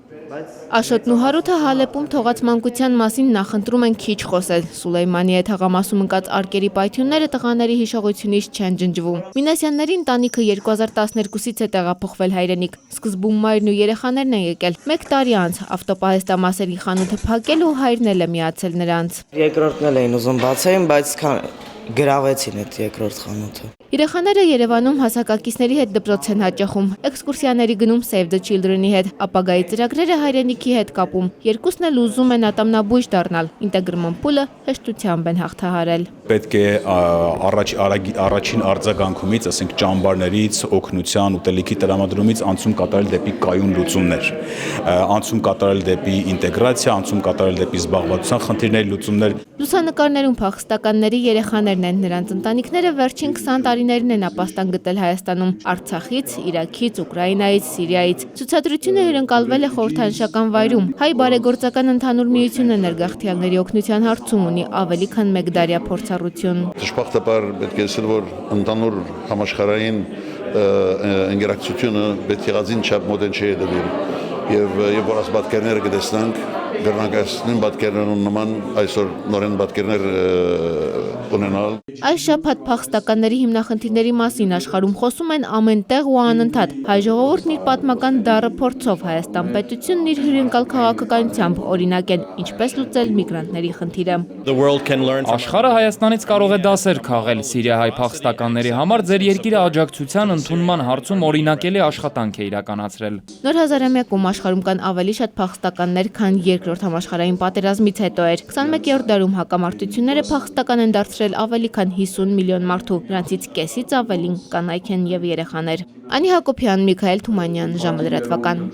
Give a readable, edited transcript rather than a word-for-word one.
Աշոտն ու Հարութը Հալեպում թողած մանկության մասին նախընտրում են քիչ խոսել։ Սուլեյմանի հետ հաղամասում ընկած արկերի պայթյունները տղաների հիշողությունից չեն ջնջվում։ Մինասյանների ընտանիքը 2012-ից է տեղափոխվել հայրենիք։ Սկզբում մայրն ու երեխաներն են եկել։ 1 տարի անց ավտոպահեստամասերի խանութը փակել ու հայրն էլ է միացել նրանց։ Երկրորդն էլ էին ուզում բացեին, բայց գրավեցին այդ երկրորդ խանութը։ Երեխաները Երևանում հասակակիցների հետ դպրոց են հաճախում, էքսկուրսիաների գնում Save the Children-ի հետ, ապագայի ծրագրերը հայրենիքի հետ կապում։ Երկուսն էլ ուզում են ատամնաբույժ դառնալ, ինտեգրման փուլը հեշտությամբ են հաղթահարել։ Պետք է առաջին արձագանքումից, ասենք ճամբարներից, օգնության, ուտելիքի տրամադրումից անցում կատարել դեպի կայուն լուծումներ, անցում կատարել դեպի ինտեգրացիա, անցում կատարել դեպի զբաղվածության խնդիրների լուծումներ։ Լուսանկարներում փախստականների երեխաներն են, նրանց ընտանիքները վերջին 20 տարիներին են ապաստան գտել Հայաստանում, Արցախից, Իրաքից, Ուկրաինայից, Սիրիայից։ Ցուցադրությունը հյուրընկալվել է խորհրդանշական վայրում։ Հայ բարեգործական ընդհանուր միությունը ներգաղթյալների օգնության հարցում ունի ավելի քան 1 դարյա փորձառություն։ Դժբախտաբար պետք է ասել, որ ընդհանուր համաշխարհային ինտերակցիոնը պետք է գազին չափ մոդեն չի դեպի եւ որ աս պատկերները կտեսնանք գրնակացնին պատկերներուն նման այսօր նորեն պատկերներ ունենալ։ Այս շաբաթ փախստականների հիմնախնդիրների մասին աշխարհում խոսում են ամենտեղ ու անընդհատ։ Հայ ժողովուրդն իր պատմական դառը փորձով, Հայաստան պետությունն իր հյուրընկալ քաղաքականությամբ օրինակ են, ինչպես լուծել միգրանտների խնդիրը։ Աշխարհը Հայաստանից կարող է դասեր քաղել սիրիահայ փախստականների համար ձեր երկիրը աջակցության ընդունման հարցում օրինակելի աշխատանք է իրականացրել։ Նոր հազարամյակում աշխարհում կան ավելի շատ փախստականներ, քան Երկրորդ համաշխարհային պատերազմից հետո էր։ 21-րդ դարում հակամարտությունները փախստական են դարձրել ավելի քան 50 միլիոն մարդու, նրանցից կեսից ավելին կանայք են եւ երեխաներ։ Անի Հակոբյան, Միքայել Թումանյան, ժամը լրատվական։